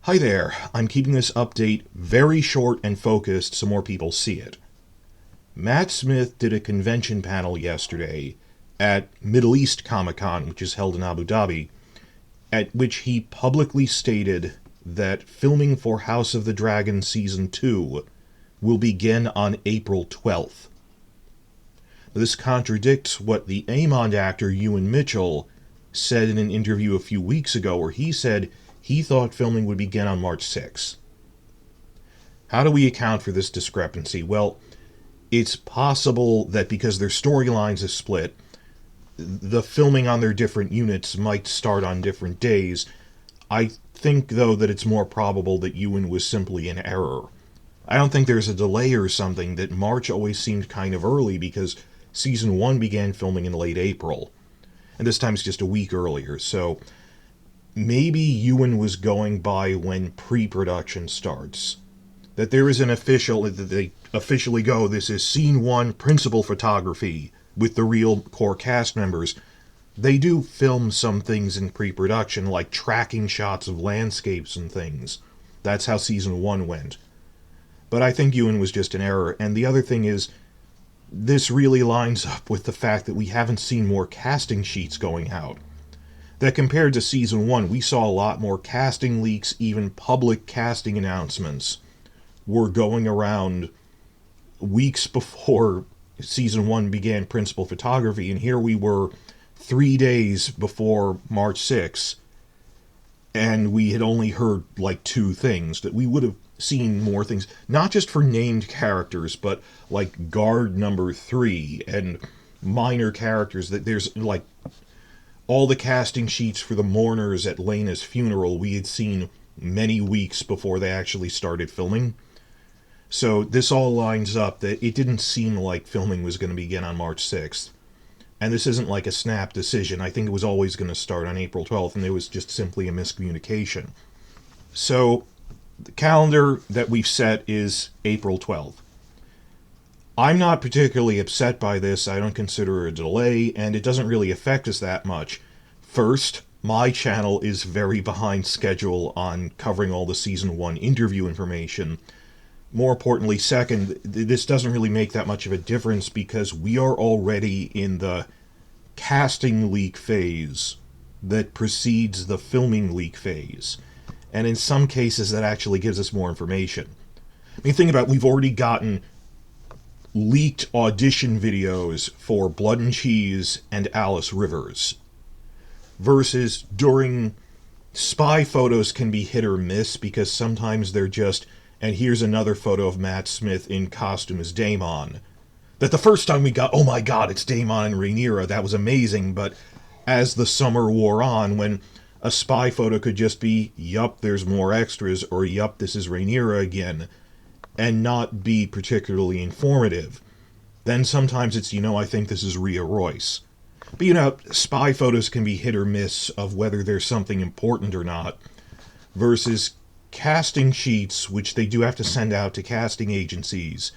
Hi there, I'm keeping this update very short and focused so more people see it. Matt Smith did a convention panel yesterday at Middle East Comic Con, which is held in Abu Dhabi, at which he publicly stated that filming for House of the Dragon Season 2 will begin on April 12th. This contradicts what the Aemond actor Ewan Mitchell said in an interview a few weeks ago, where he said he thought filming would begin on March 6th. How do we account for this discrepancy? Well, it's possible that because their storylines are split, the filming on their different units might start on different days. I think, though, that it's more probable that Ewan was simply in error. I don't think there's a delay or something, that March always seemed kind of early because Season 1 began filming in late April. And this time it's just a week earlier, so maybe Ewan was going by when pre-production starts. That there is an official, that they officially go, this is Scene 1 principal photography with the real core cast members. They do film some things in pre-production, like tracking shots of landscapes and things. That's how Season 1 went. But I think Ewan was just an error, and the other thing is, this really lines up with the fact that we haven't seen more casting sheets going out. That compared to Season 1, we saw a lot more casting leaks, even public casting announcements were going around weeks before Season 1 began principal photography, and here we were 3 days before March 6th, and we had only heard like 2 things. That we would have seen more things, not just for named characters, but like guard number 3 and minor characters. That there's like all the casting sheets for the mourners at Laena's funeral we had seen many weeks before they actually started filming. So this all lines up that it didn't seem like filming was going to begin on March 6th. And this isn't like a snap decision. I think it was always going to start on April 12th, and it was just simply a miscommunication. So the calendar that we've set is April 12th. I'm not particularly upset by this. I don't consider it a delay, and it doesn't really affect us that much. First, my channel is very behind schedule on covering all the Season 1 interview information. More importantly, second, this doesn't really make that much of a difference because we are already in the casting leak phase that precedes the filming leak phase. And in some cases, that actually gives us more information. I mean, think about it, we've already gotten leaked audition videos for Blood and Cheese and Alice Rivers. Versus during spy photos can be hit or miss because sometimes they're just, and here's another photo of Matt Smith in costume as Daemon. That the first time we got, oh my god, it's Daemon and Rhaenyra, that was amazing, but as the summer wore on, when a spy photo could just be, yup, there's more extras, or yup, this is Rhaenyra again, and not be particularly informative. Then sometimes it's, I think this is Rhea Royce. But spy photos can be hit or miss of whether there's something important or not, versus casting sheets, which they do have to send out to casting agencies,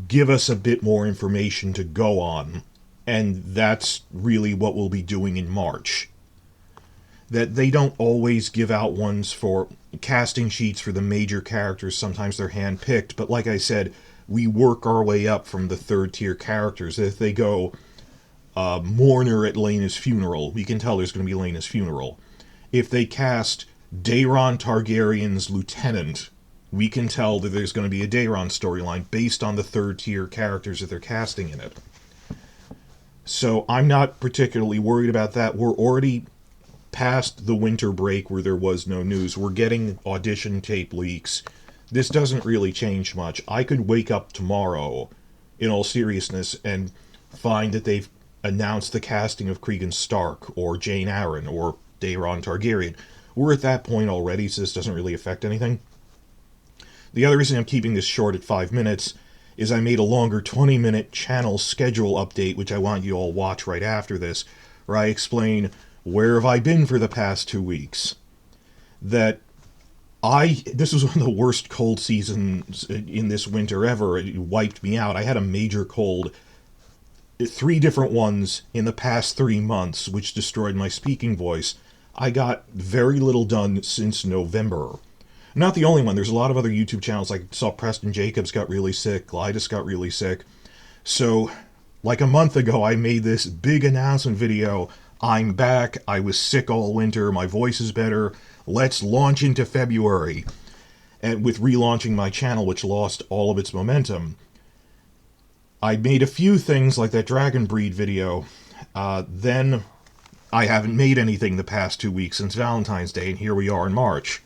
give us a bit more information to go on, and that's really what we'll be doing in March. That they don't always give out ones for casting sheets for the major characters. Sometimes they're hand-picked, but like I said, we work our way up from the third-tier characters. If they go mourner at Laena's funeral, we can tell there's going to be Laena's funeral. If they cast Daeron Targaryen's lieutenant, we can tell that there's going to be a Daeron storyline based on the third-tier characters that they're casting in it. So I'm not particularly worried about that. We're already past the winter break where there was no news. We're getting audition tape leaks. This doesn't really change much. I could wake up tomorrow, in all seriousness, and find that they've announced the casting of Cregan Stark, or Jane Arryn, or Daeron Targaryen. We're at that point already, so this doesn't really affect anything. The other reason I'm keeping this short at 5 minutes is I made a longer 20-minute channel schedule update, which I want you all watch right after this, where I explain where have I been for the past 2 weeks. This was one of the worst cold seasons in this winter ever. It wiped me out. I had a major cold, 3 different ones in the past 3 months, which destroyed my speaking voice. I got very little done since November. Not the only one. There's a lot of other YouTube channels. I saw Preston Jacobs got really sick. Glidus got really sick. So, like a month ago, I made this big announcement video. I'm back. I was sick all winter. My voice is better. Let's launch into February. And with relaunching my channel, which lost all of its momentum, I made a few things like that Dragon Breed video. Then I haven't made anything the past 2 weeks since Valentine's Day, and here we are in March.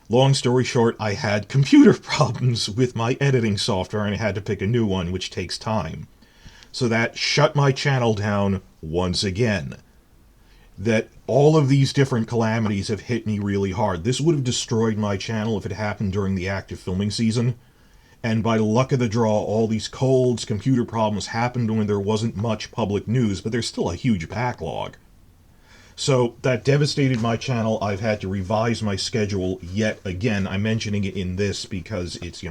Long story short, I had computer problems with my editing software, and I had to pick a new one, which takes time. So that shut my channel down once again. That all of these different calamities have hit me really hard. This would have destroyed my channel if it happened during the active filming season. And by luck of the draw, all these colds, computer problems happened when there wasn't much public news, but there's still a huge backlog. So that devastated my channel. I've had to revise my schedule yet again. I'm mentioning it in this because it's,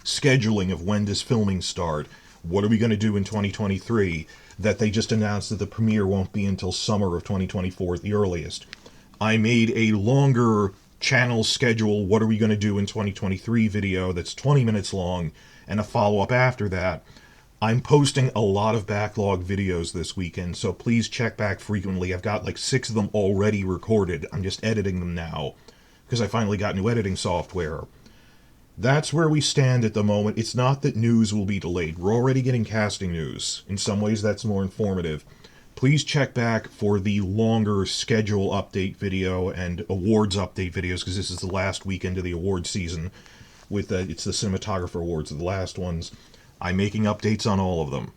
scheduling of when does filming start. What are we going to do in 2023? That they just announced that the premiere won't be until summer of 2024 at the earliest. I made a longer channel schedule, what are we going to do in 2023 video that's 20 minutes long, and a follow-up after that. I'm posting a lot of backlog videos this weekend, so please check back frequently. I've got like 6 of them already recorded. I'm just editing them now, because I finally got new editing software. That's where we stand at the moment. It's not that news will be delayed. We're already getting casting news. In some ways, that's more informative. Please check back for the longer schedule update video and awards update videos, because this is the last weekend of the awards season. It's the Cinematographer Awards, the last ones. I'm making updates on all of them.